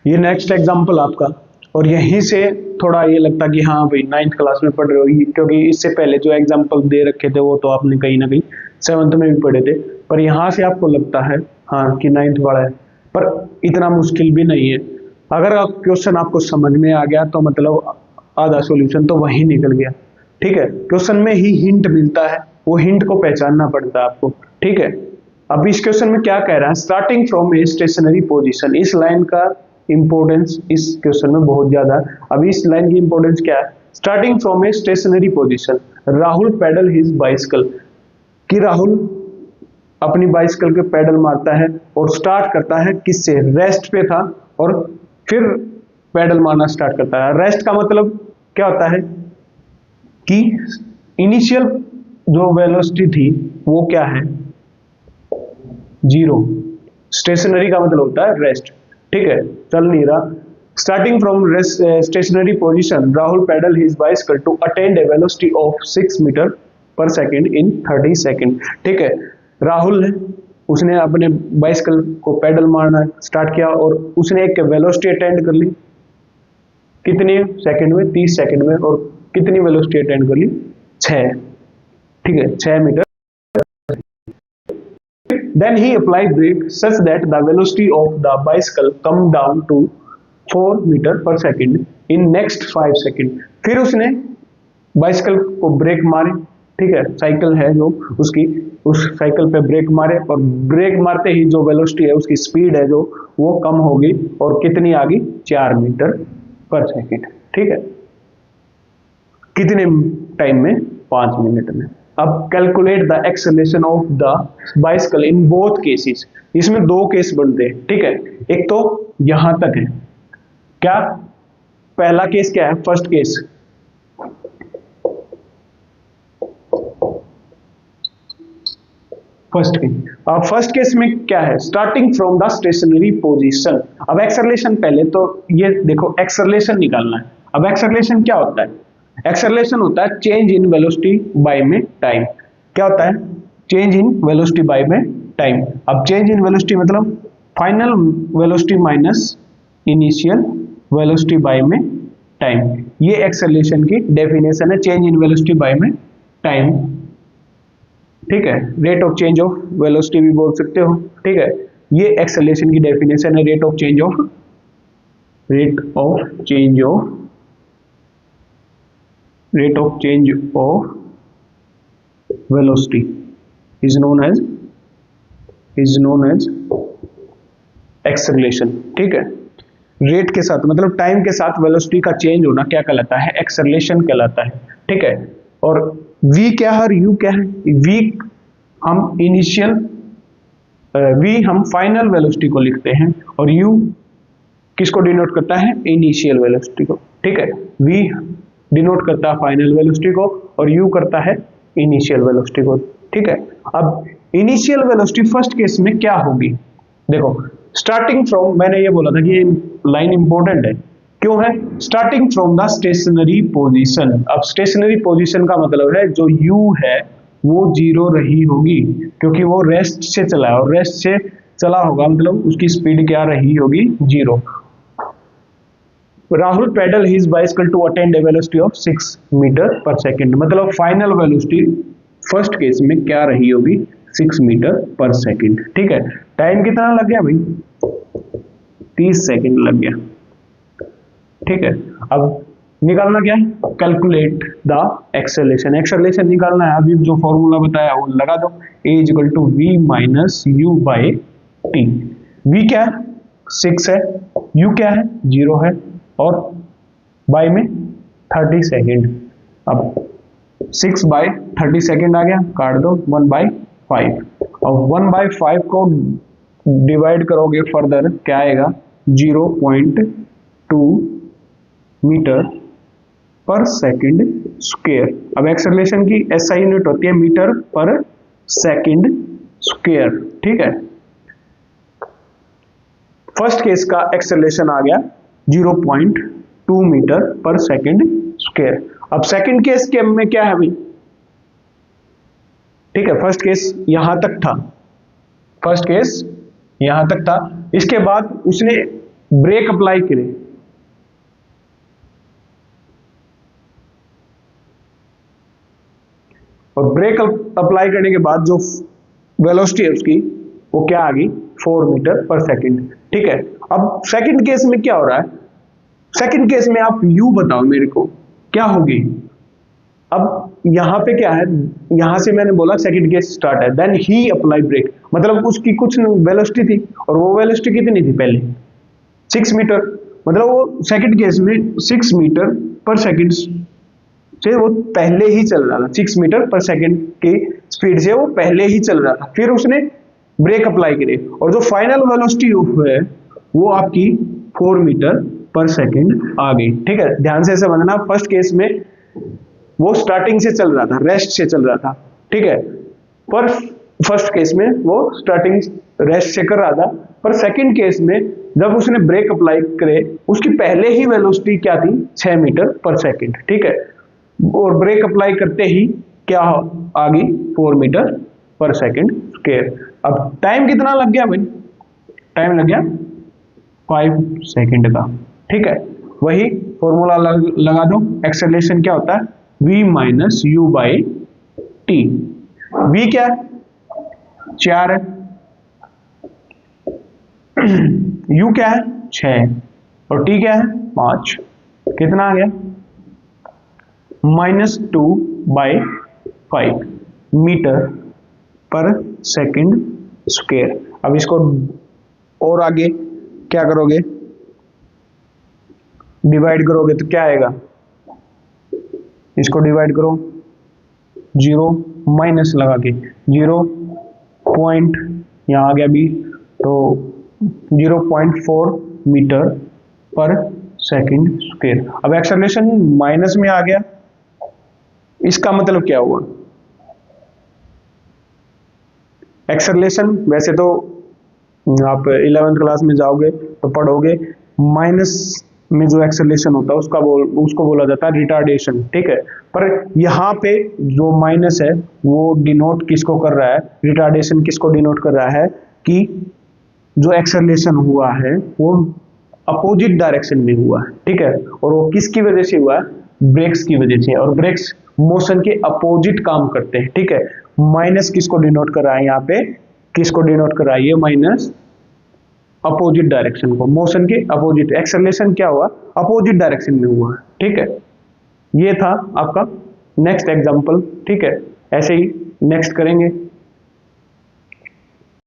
ये next example आपका, और यहीं से थोड़ा ये लगता कि हाँ भाई 9th क्लास में पढ़ रहे हो, क्योंकि इससे पहले जो एग्जाम्पल दे रखे थे वो तो आपने कहीं ना कहीं 7th में भी पढ़े थे, पर यहाँ से आपको लगता है हाँ कि 9th वाला है, पर इतना मुश्किल भी नहीं है। अगर आप क्वेश्चन आपको समझ में आ गया तो मतलब आधा सॉल्यूशन तो वही निकल गया। ठीक है, क्वेश्चन में ही हिंट मिलता है, वो हिंट को पहचानना पड़ता है आपको। ठीक है, अब इस क्वेश्चन में क्या कह रहा है, starting from a stationary position. इस लाइन का इंपॉर्टेंस इस क्वेश्चन में बहुत ज्यादा है। अब इस लाइन की इंपॉर्टेंस क्या है, starting from a stationary position Rahul pedal his bicycle, कि राहुल अपनी बाइसिकल के पैडल मारता है और स्टार्ट करता है किससे, रेस्ट पे था और फिर पैडल मारना स्टार्ट करता है। रेस्ट का मतलब क्या होता है कि इनिशियल जो वेलोसिटी थी वो क्या है, 0। स्टेशनरी का मतलब होता है रेस्ट। ठीक है, चल नहीं रहा। Starting from stationary position Rahul pedal his bicycle to attain a velocity of 6 metre per second in 30 second. ठीक है, राहुल है, उसने अपने बाइसिकल को पैडल मारना स्टार्ट किया और उसने एक वेलोसिटी अटेंड कर ली, कितने सेकंड में, 30 सेकंड में, और कितनी वेलोसिटी अटेंड कर ली, 6। ठीक है, 6 metre. Then he applied brake such that the velocity of the bicycle come down to 4 meter per second in next 5 second. फिर उसने बाइसिकल को ब्रेक मारे। ठीक है, साइकिल है जो उसकी, उस साइकिल पे ब्रेक मारे और ब्रेक मारते ही जो वेलोसिटी है, उसकी स्पीड है जो, वो कम होगी और कितनी आ गई, 4 मीटर पर सेकेंड। ठीक है, कितने टाइम में, 5 मिनट में। अब calculate the acceleration of the bicycle in both cases. इसमें 2 केस बनते हैं। ठीक है, एक तो यहां तक है, क्या पहला केस क्या है, फर्स्ट केस, फर्स्ट केस में क्या है, starting from the stationary position. अब एक्सेलरेशन पहले तो ये देखो, एक्सेलरेशन निकालना है। अब एक्सेलरेशन क्या होता है, एक्सेलरेशन होता है चेंज इन वेलोसिटी बाय में टाइम। क्या होता है, चेंज इन वेलोसिटी बाय में टाइम। अब चेंज इन वेलोसिटी मतलब final velocity minus initial velocity bye में टाइम। ये एक्सेलरेशन की डेफिनेशन है, चेंज इन वेलोसिटी बाय में टाइम। ठीक है, rate of change of velocity भी बोल सकते हो। ठीक है, ये एक्सेलरेशन की डेफिनेशन है, rate of change of velocity is known as acceleration। ठीक है, रेट के साथ मतलब टाइम के साथ वेलोसिटी का चेंज होना क्या कहलाता है, एक्सेलरेशन कहलाता है। ठीक है, और v क्या है और u क्या है, v हम इनिशियल, v हम फाइनल वेलोसिटी को लिखते हैं और u किसको डिनोट करता है, इनिशियल वेलोसिटी को। ठीक है, v डिनोट करता है फाइनल वेलोसिटी को और u करता है इनिशियल वेलोसिटी को। ठीक है, अब इनिशियल वेलोसिटी फर्स्ट केस में क्या होगी, देखो स्टार्टिंग फ्रॉम, मैंने ये बोला था कि ये लाइन इंपॉर्टेंट है, क्यों है, starting from the stationary position. अब स्टेशनरी पोजीशन का मतलब है जो u है वो 0 रही होगी, क्योंकि वो रेस्ट से चला है और रेस्ट से चला होगा मतलब उसकी स्पीड क्या रही होगी, 0। Rahul pedal his bicycle to attain a velocity of 6 metre per second, मतलब फाइनल वेलोसिटी फर्स्ट केस में क्या रही होगी, 6 मीटर पर सेकेंड। ठीक है, टाइम कितना लग गया भाई, 30 सेकेंड लग गया। ठीक है, अब निकालना क्या है, कैलकुलेट द एक्सेलरेशन। एक्सेलरेशन निकालना है, अभी जो फॉर्मूला बताया वो लगा दो, a equal to v minus u by t. V क्या है, 6 है, यू क्या है, 0 है, और बाई में 30 सेकेंड। अब 6 बाई 30 सेकेंड आ गया, काट दो, 1/5, और 1/5 को डिवाइड करोगे फर्दर क्या आएगा, 0.2 मीटर पर सेकेंड स्क्वायर। अब एक्सेलरेशन की SI यूनिट होती है मीटर पर सेकेंड स्क्वायर। ठीक है, फर्स्ट केस का एक्सेलरेशन आ गया 0.2 मीटर पर सेकेंड स्क्वायर। अब सेकेंड केस के में क्या है भाई, ठीक है, फर्स्ट केस यहां तक था, फर्स्ट केस यहां तक था, इसके बाद उसने ब्रेक अप्लाई करें, और ब्रेक अप्लाई करने के बाद जो वेलोसिटी है उसकी वो क्या आ गई, 4 मीटर पर सेकंड। ठीक है, अब सेकंड केस में क्या हो रहा है, सेकंड केस में आप यू बताओ मेरे को क्या होगी। अब यहां पे क्या है, यहां से मैंने बोला सेकंड केस स्टार्ट है, देन ही अप्लाई ब्रेक, मतलब उसकी कुछ वेलोसिटी थी, और वो वेलोसिटी कितनी थी पहले, 6 मीटर, मतलब वो सेकंड केस में 6 मीटर पर सेकंड से वो पहले ही चल रहा था, 6 मीटर पर सेकंड की स्पीड से वो पहले ही चल रहा था। फिर उसने ब्रेक अप्लाई करे, और जो फाइनल वेलोसिटी है वो आपकी 4 मीटर पर सेकंड आ गई। ठीक है, ध्यान से समझना, फर्स्ट केस में वो स्टार्टिंग से चल रहा था, रेस्ट से चल रहा था। ठीक है, पर फर्स्ट केस में वो स्टार्टिंग रेस्ट से कर रहा था, पर सेकंड केस में जब उसने ब्रेक अप्लाई करे उसकी पहले ही वेलोसिटी क्या थी, 6 मीटर पर सेकंड। ठीक है, और ब्रेक अप्लाई करते ही क्या आ गई, 4 मीटर पर सेकंड स्क्वायर। अब टाइम कितना लग गया भाई, टाइम लग गया 5 सेकंड का। ठीक है, वही फॉर्मूला लगा दो, एक्सेलरेशन क्या होता है, v minus u by T. v क्या है, 4 है, u क्या है 6, और t क्या है 5, कितना आ गया, -2/5 मीटर पर सेकंड स्क्वायर। अब इसको और आगे क्या करोगे, डिवाइड करोगे तो क्या आएगा, इसको डिवाइड करो, 0 माइनस लगा के 0 पॉइंट यहाँ आ गया भी, तो 0.4 मीटर पर सेकंड स्क्वायर। अब एक्सेलरेशन माइनस में आ गया, इसका मतलब क्या हुआ, एक्सेलरेशन वैसे तो आप 11th क्लास में जाओगे तो पढ़ोगे, माइनस में जो एक्सेलरेशन होता है उसको बोला जाता है रिटार्डेशन। ठीक है, पर यहाँ पे जो माइनस है वो डिनोट किसको कर रहा है, रिटार्डेशन किसको डिनोट कर रहा है कि जो एक्सेलरेशन हुआ है वो अपोजिट डायरेक्शन में हुआ है। ठीक है, और वो किसकी वजह से हुआ है, ब्रेक्स की वजह से, और ब्रेक्स मोशन के अपोजिट काम करते हैं। ठीक है, माइनस किसको डिनोट कर रहा है, यहाँ पे किसको डिनोट कर रहा है, ये माइनस अपोजिट डायरेक्शन को, मोशन के अपोजिट, एक्सेलरेशन क्या हुआ, अपोजिट डायरेक्शन में हुआ। ठीक है, ये था आपका नेक्स्ट एग्जांपल। ठीक है, ऐसे ही नेक्स्ट करेंगे।